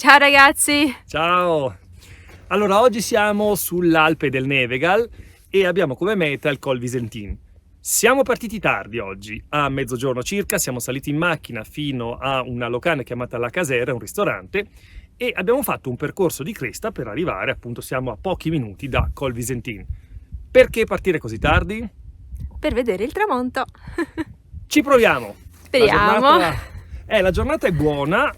Ciao ragazzi! Ciao! Allora, oggi siamo sull'Alpe del Nevegal e abbiamo come meta il Col Visentin. Siamo partiti tardi oggi, a mezzogiorno circa, siamo saliti in macchina fino a una locanda chiamata La Casera, un ristorante, e abbiamo fatto un percorso di cresta per arrivare, appunto, siamo a pochi minuti da Col Visentin. Perché partire così tardi? Per vedere il tramonto. Ci proviamo! Speriamo. La giornata è buona,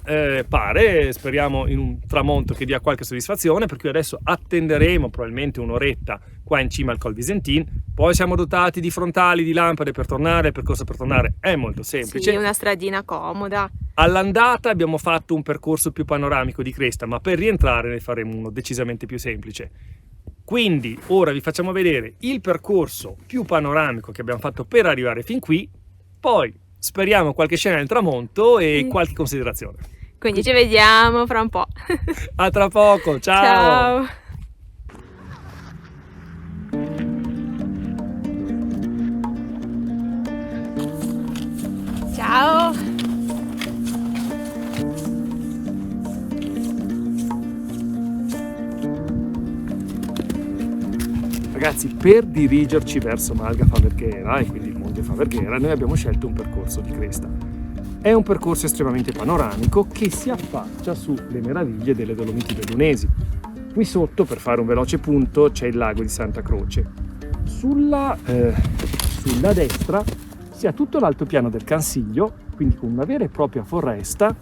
pare, speriamo in un tramonto che dia qualche soddisfazione, per cui adesso attenderemo probabilmente un'oretta qua in cima al Col Visentin, poi siamo dotati di frontali, di lampade per tornare, il percorso per tornare è molto semplice. Sì, una stradina comoda. All'andata abbiamo fatto un percorso più panoramico di cresta, ma per rientrare ne faremo uno decisamente più semplice. Quindi ora vi facciamo vedere il percorso più panoramico che abbiamo fatto per arrivare fin qui, poi speriamo qualche scena del tramonto e qualche considerazione. Quindi ci vediamo fra un po'. A tra poco, ciao! Ciao! Ciao! Ragazzi, per dirigerci verso Malga Faverghera e quindi il Monte Faverghera, noi abbiamo scelto un percorso di cresta. È un percorso estremamente panoramico che si affaccia sulle meraviglie delle Dolomiti Bellunesi. Qui sotto, per fare un veloce punto, c'è il lago di Santa Croce. Sulla destra si ha tutto l'altopiano del Cansiglio, quindi con una vera e propria foresta,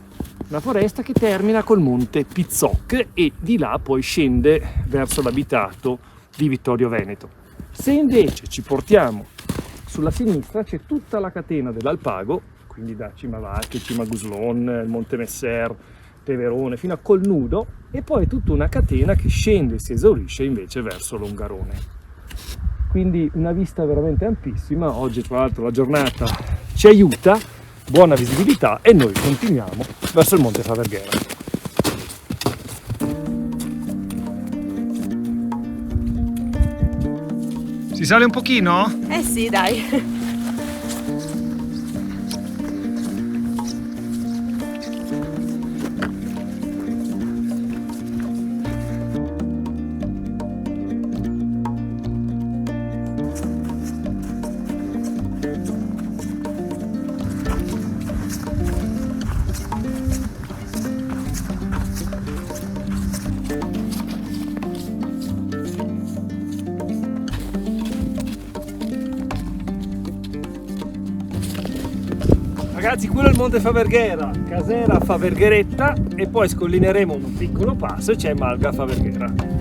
una foresta che termina col monte Pizzoc e di là poi scende verso l'abitato di Vittorio Veneto. Se invece ci portiamo sulla sinistra c'è tutta la catena dell'Alpago, quindi da Cimavacche, Cimaguslon, il Monte Messer, Peverone fino a Colnudo, e poi tutta una catena che scende e si esaurisce invece verso Longarone. Quindi una vista veramente ampissima. Oggi tra l'altro la giornata ci aiuta, buona visibilità, e noi continuiamo verso il Monte Faverghera. Si sale un pochino? Eh sì, dai! Ragazzi, quello è il Monte Faverghera, Casera Favergheretta, e poi scollineremo un piccolo passo e c'è Malga Faverghera.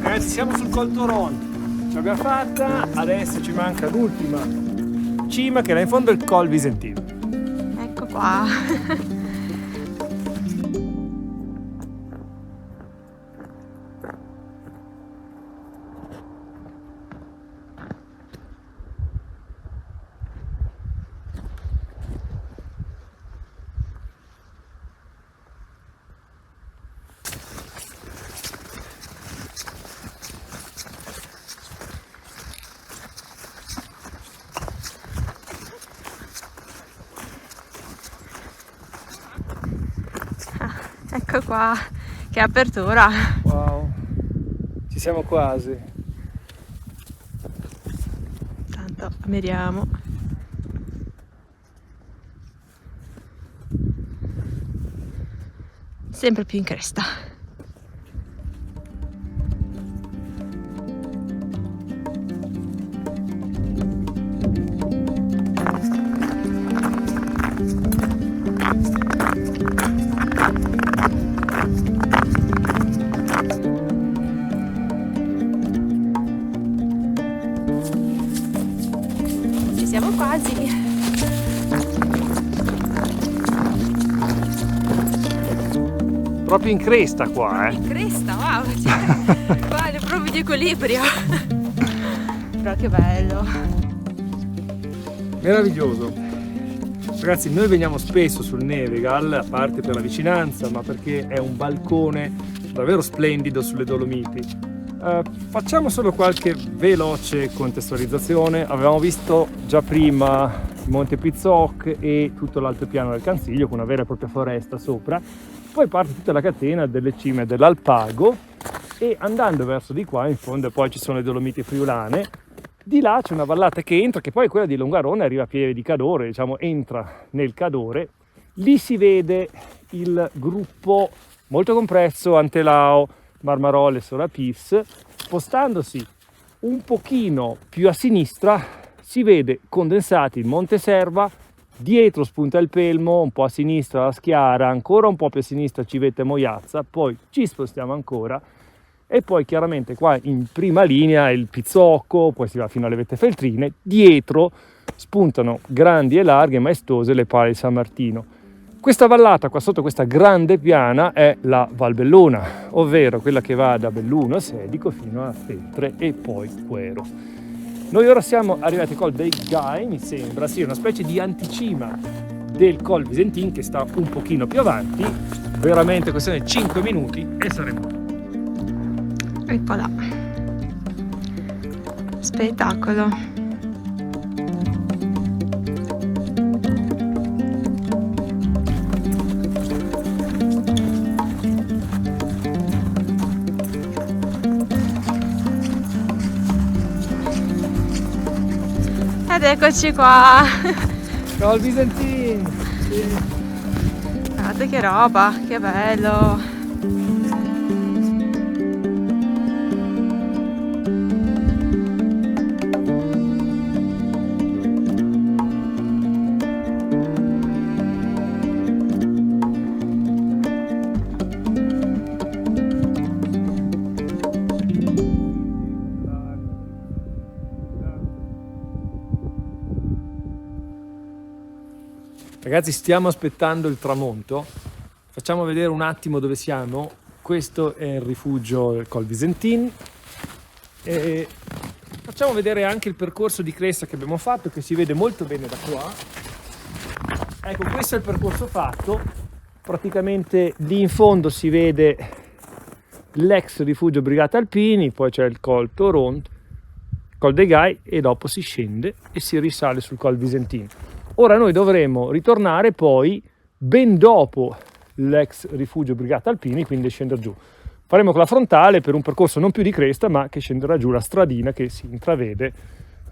Ragazzi, siamo sul Col Toron, ce l'abbiamo fatta, adesso ci manca l'ultima cima che era in fondo il Col Visentin. Ecco qua! Ecco qua, che apertura! Wow, ci siamo quasi. Tanto ammiriamo. Sempre più in cresta. quasi. Proprio in cresta qua, In cresta, wow, cioè, vale proprio di equilibrio. Però che bello. Meraviglioso. Ragazzi, noi veniamo spesso sul Nevegal, a parte per la vicinanza, ma perché è un balcone davvero splendido sulle Dolomiti. Facciamo solo qualche veloce contestualizzazione. Avevamo visto già prima il Monte Pizzoc e tutto l'altopiano del Canziglio con una vera e propria foresta sopra. Poi parte tutta la catena delle cime dell'Alpago e andando verso di qua in fondo poi ci sono le Dolomiti Friulane. Di là c'è una vallata che entra, che poi è quella di Longarone, arriva a Pieve di Cadore, diciamo entra nel Cadore. Lì si vede il gruppo molto compresso Antelao, Marmarole, Sorapis. Spostandosi un pochino più a sinistra si vede condensati il Monte Serva. Dietro spunta il Pelmo, un po' a sinistra la Schiara, ancora un po' più a sinistra Civetta e Moiazza, poi ci spostiamo ancora e poi chiaramente qua in prima linea il Pizzocco, poi si va fino alle Vette Feltrine, dietro spuntano grandi e larghe e maestose le Pale di San Martino. Questa vallata qua sotto questa grande piana è la Val Bellona, ovvero quella che va da Belluno a Sedico fino a Feltre e poi Quero. Noi ora siamo arrivati al Col dei Gai, mi sembra, sì, una specie di anticima del Col Visentin che sta un pochino più avanti, veramente questione di 5 minuti e saremo. Eccola. Spettacolo. Ed eccoci qua. Col Visentin! Sì. Guardate che roba, che bello. Ragazzi, stiamo aspettando il tramonto. Facciamo vedere un attimo dove siamo. Questo è il rifugio del Col Visentin. E facciamo vedere anche il percorso di cresta che abbiamo fatto, che si vede molto bene da qua. Ecco, questo è il percorso fatto. Praticamente lì in fondo si vede l'ex rifugio Brigate Alpini, poi c'è il Col Toront, Col dei Gai e dopo si scende e si risale sul Col Visentin. Ora noi dovremo ritornare poi ben dopo l'ex rifugio Brigate Alpini, quindi scendere giù. Faremo con la frontale per un percorso non più di cresta, ma che scenderà giù la stradina che si intravede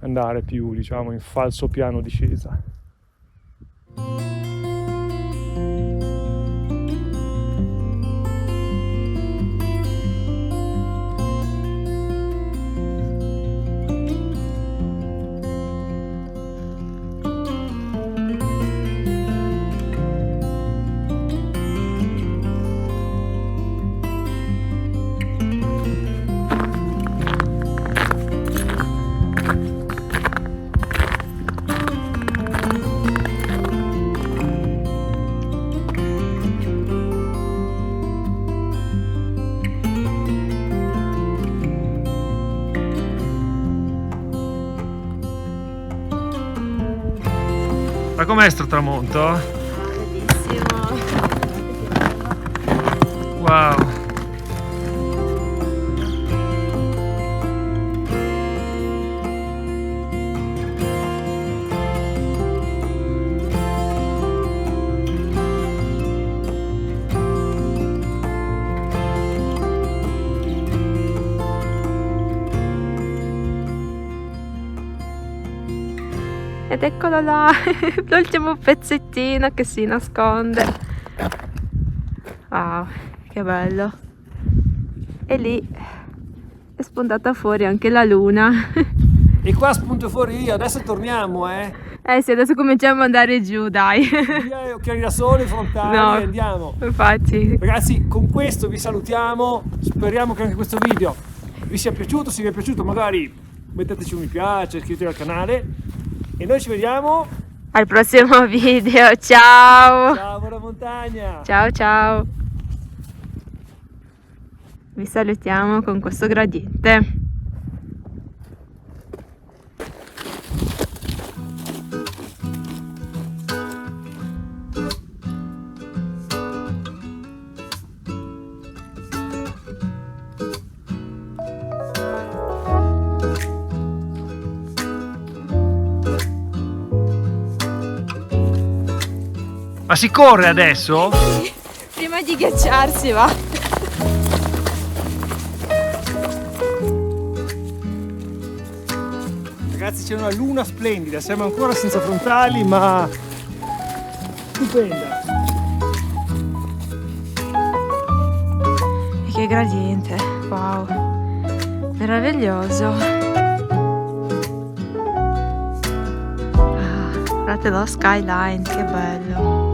andare più, diciamo, in falso piano discesa. Ma com'è sto tramonto? Bellissimo. Wow! Ed eccolo là, l'ultimo pezzettino che si nasconde. Wow, che bello. E lì è spuntata fuori anche la luna. E qua spunto fuori io, adesso torniamo, Sì, adesso cominciamo ad andare giù, dai. Via, occhiali da sole, frontali, No, andiamo. infatti. Ragazzi, con questo vi salutiamo, speriamo che anche questo video vi sia piaciuto. Se vi è piaciuto magari metteteci un mi piace, iscrivetevi al canale E noi ci vediamo. Al prossimo video, ciao! Ciao, buona montagna! Ciao ciao! Vi salutiamo con questo gradiente. Ma si corre adesso? Prima di ghiacciarsi va. Ragazzi, c'è una luna splendida, siamo ancora senza frontali, ma stupenda. E che gradiente, wow, meraviglioso. Ah, guardate lo skyline, che bello.